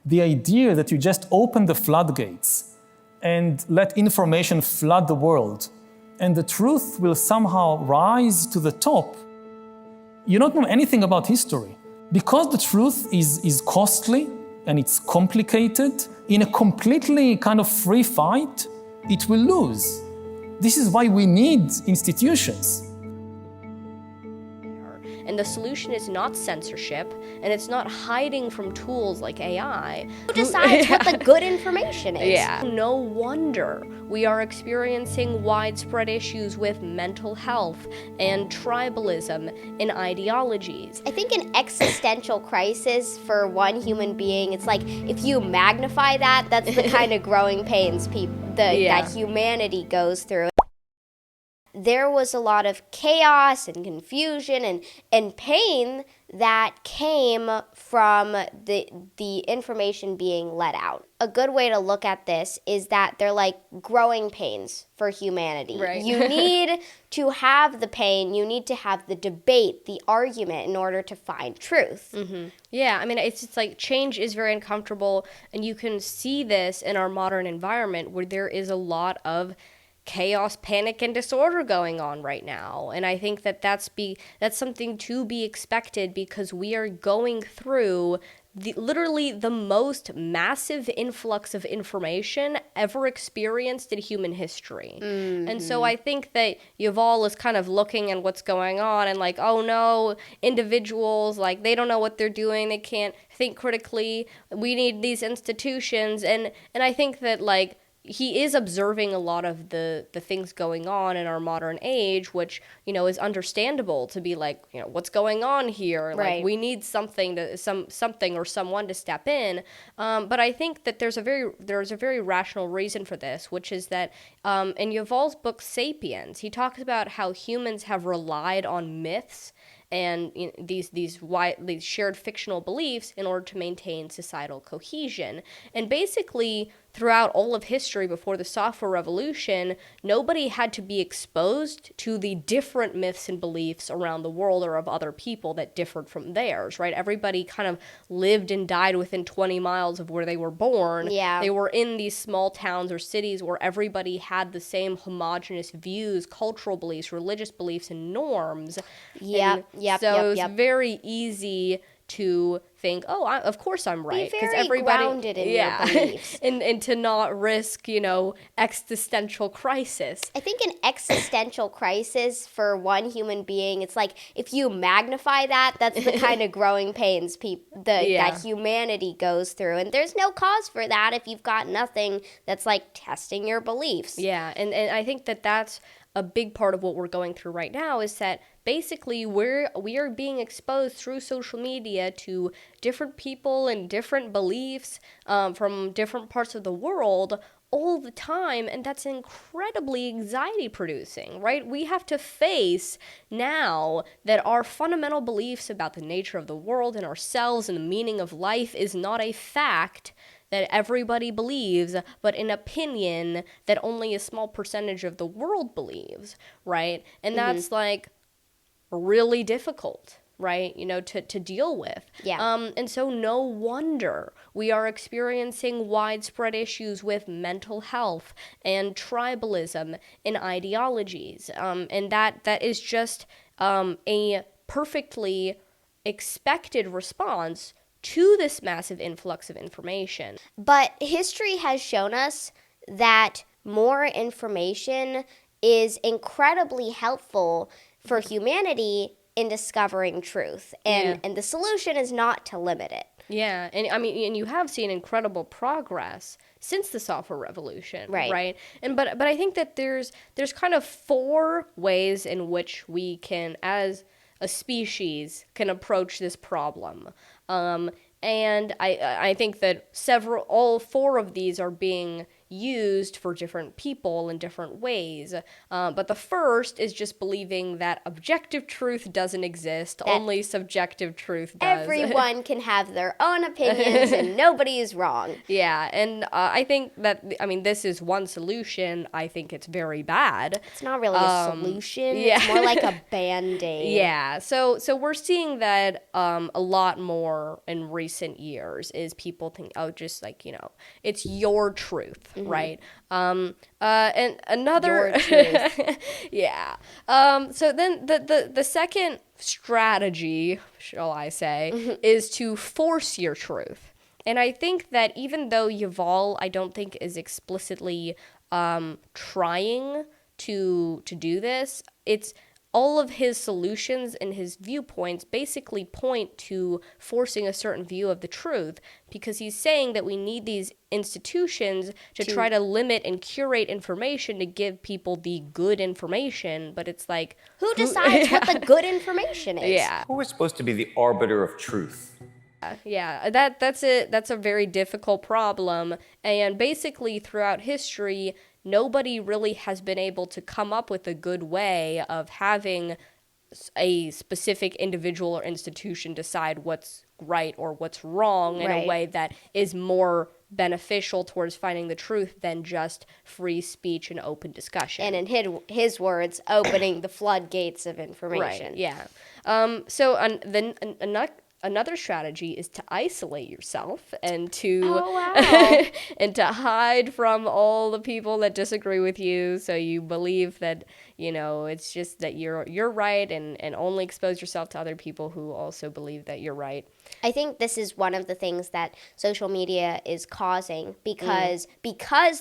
The idea that you just open the floodgates and let information flood the world, and the truth will somehow rise to the top, you don't know anything about history. Because the truth is costly and it's complicated, in a completely kind of free fight, it will lose. This is why we need institutions. And the solution is not censorship, and it's not hiding from tools like AI. Who decides what the good information is? Yeah. No wonder we are experiencing widespread issues with mental health and tribalism and ideologies. I think an existential crisis for one human being, it's like if you magnify that, that's the kind of growing pains that humanity goes through. There was a lot of chaos and confusion and pain that came from the information being let out. A good way to look at this is that they're like growing pains for humanity. Right. You need to have the pain, you need to have the debate, the argument in order to find truth. Mm-hmm. Yeah, I mean, it's like change is very uncomfortable, and you can see this in our modern environment where there is a lot of chaos, panic, and disorder going on right now. And I think that that's something to be expected because we are going through literally the most massive influx of information ever experienced in human history. Mm-hmm. And so I think that Yuval is kind of looking at what's going on and like, oh no, individuals, like they don't know what they're doing, they can't think critically, we need these institutions. And I think that like he is observing a lot of the things going on in our modern age, which, you know, is understandable to be like, you know, what's going on here? Right. Like we need something or someone to step in. But I think that there's a very rational reason for this, which is that in Yuval's book *Sapiens*, he talks about how humans have relied on myths and these shared fictional beliefs in order to maintain societal cohesion. And basically, throughout all of history before the software revolution, nobody had to be exposed to the different myths and beliefs around the world or of other people that differed from theirs, right? Everybody kind of lived and died within 20 miles of where they were born. Yeah. They were in these small towns or cities where everybody had the same homogenous views, cultural beliefs, religious beliefs, and norms. Yep. So it was very easy to think, oh, of course I'm right. Be very grounded in your beliefs. and to not risk, existential crisis. I think an existential crisis for one human being, it's like if you magnify that, that's the kind of growing pains that humanity goes through. And there's no cause for that if you've got nothing that's like testing your beliefs. Yeah, and I think that that's a big part of what we're going through right now is that basically we are being exposed through social media to different people and different beliefs from different parts of the world all the time, and that's incredibly anxiety producing, right? We have to face now that our fundamental beliefs about the nature of the world and ourselves and the meaning of life is not a fact that everybody believes, but an opinion that only a small percentage of the world believes, right? And that's like really difficult, right? To deal with. Yeah. And so no wonder we are experiencing widespread issues with mental health and tribalism and ideologies. And that is just a perfectly expected response to this massive influx of information. But history has shown us that more information is incredibly helpful for humanity in discovering truth. And the solution is not to limit it. Yeah, and I mean, and you have seen incredible progress since the software revolution, right? And but I think that there's kind of 4 ways in which we can, as a species, can approach this problem. And I think that all 4 of these are being used for different people in different ways. But the first is just believing that objective truth doesn't exist, only subjective truth does. Everyone can have their own opinions and nobody is wrong. Yeah, and I think that, this is one solution. I think it's very bad. It's not really a solution. Yeah. It's more like a Band-Aid. Yeah, so we're seeing that a lot more in recent years is people think, just like, it's your truth, right? And another Your truth. yeah. So then the second strategy, shall I say, is to force your truth. And I think that even though Yuval, I don't think is explicitly trying to do this, it's all of his solutions and his viewpoints basically point to forcing a certain view of the truth, because he's saying that we need these institutions to try to limit and curate information to give people the good information. But it's like, who decides what the good information is? Yeah. Who is supposed to be the arbiter of truth? Yeah, that's a very difficult problem. And basically throughout history, nobody really has been able to come up with a good way of having a specific individual or institution decide what's right or what's wrong in a way that is more beneficial towards finding the truth than just free speech and open discussion. And in his words, opening the floodgates of information. Right, yeah. Another strategy is to isolate yourself and to and to hide from all the people that disagree with you. So you believe that, it's just that you're right, and only expose yourself to other people who also believe that you're right. I think this is one of the things that social media is causing because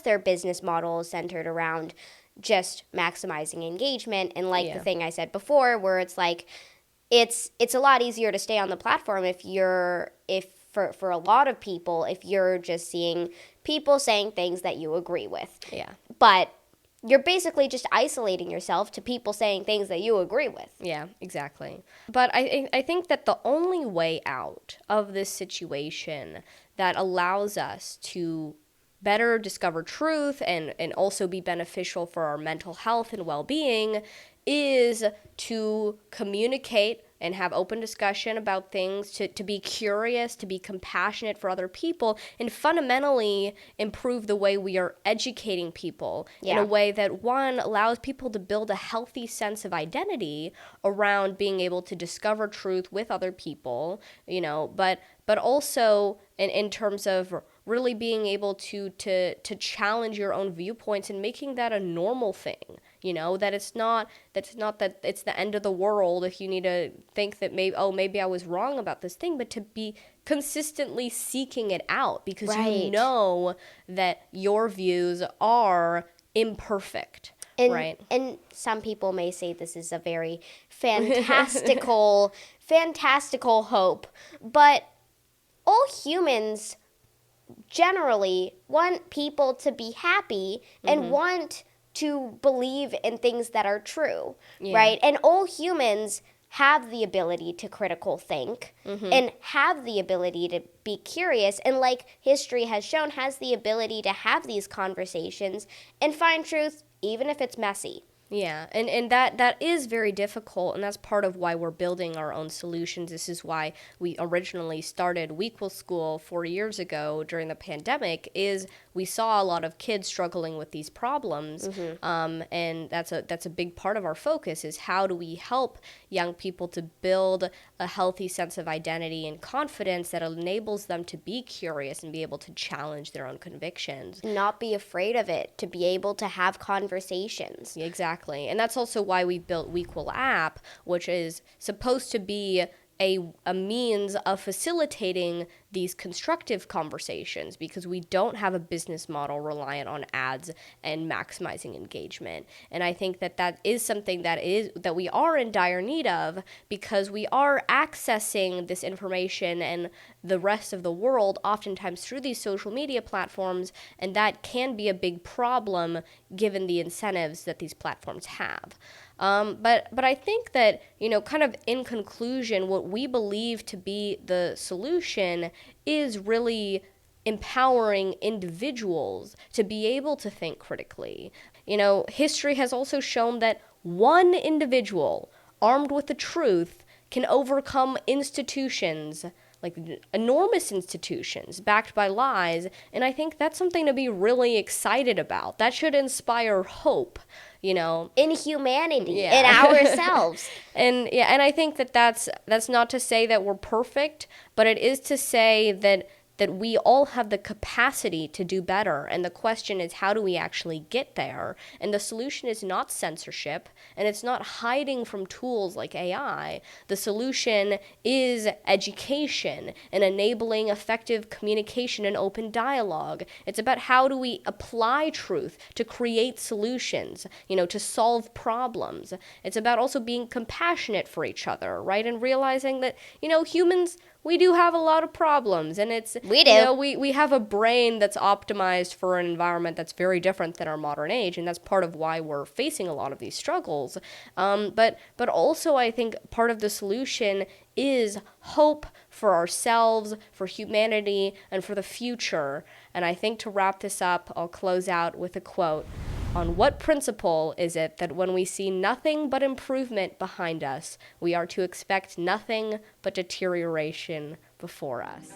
their business model is centered around just maximizing engagement, and the thing I said before, where it's like, it's a lot easier to stay on the platform for a lot of people if you're just seeing people saying things that you agree with. Yeah. But you're basically just isolating yourself to people saying things that you agree with. Yeah, exactly. But I think that the only way out of this situation that allows us to better discover truth and also be beneficial for our mental health and well-being is to communicate and have open discussion about things, to be curious, to be compassionate for other people, and fundamentally improve the way we are educating people in a way that, one, allows people to build a healthy sense of identity around being able to discover truth with other people, but also in terms of really being able to challenge your own viewpoints and making that a normal thing. That it's not that it's the end of the world if you need to think that maybe I was wrong about this thing, but to be consistently seeking it out because you know that your views are imperfect. Right. And some people may say this is a very fantastical hope, but all humans generally want people to be happy and want to believe in things that are true, right? And all humans have the ability to critical think and have the ability to be curious, and like history has shown, has the ability to have these conversations and find truth even if it's messy. Yeah, and that is very difficult, and that's part of why we're building our own solutions. This is why we originally started WEquil School 4 years ago during the pandemic, is we saw a lot of kids struggling with these problems, and that's a big part of our focus, is how do we help young people to build a healthy sense of identity and confidence that enables them to be curious and be able to challenge their own convictions. Not be afraid of it, to be able to have conversations. Yeah, exactly. And that's also why we built WEquil App, which is supposed to be a means of facilitating these constructive conversations, because we don't have a business model reliant on ads and maximizing engagement. And I think that is something that we are in dire need of, because we are accessing this information and the rest of the world oftentimes through these social media platforms, and that can be a big problem given the incentives that these platforms have. But I think that, kind of in conclusion, what we believe to be the solution is really empowering individuals to be able to think critically. You know, history has also shown that one individual armed with the truth can overcome institutions, like enormous institutions backed by lies. And I think that's something to be really excited about. That should inspire hope, you know. In humanity, in ourselves. And I think that's not to say that we're perfect, but it is to say that we all have the capacity to do better. And the question is, how do we actually get there? And the solution is not censorship, and it's not hiding from tools like AI. The solution is education and enabling effective communication and open dialogue. It's about how do we apply truth to create solutions, you know, to solve problems. It's about also being compassionate for each other, right? And realizing that, you know, humans, we do have a lot of problems, and we do. You know, we have a brain that's optimized for an environment that's very different than our modern age, and that's part of why we're facing a lot of these struggles. But also, I think part of the solution is hope for ourselves, for humanity, and for the future. And I think to wrap this up, I'll close out with a quote. On what principle is it that when we see nothing but improvement behind us, we are to expect nothing but deterioration before us?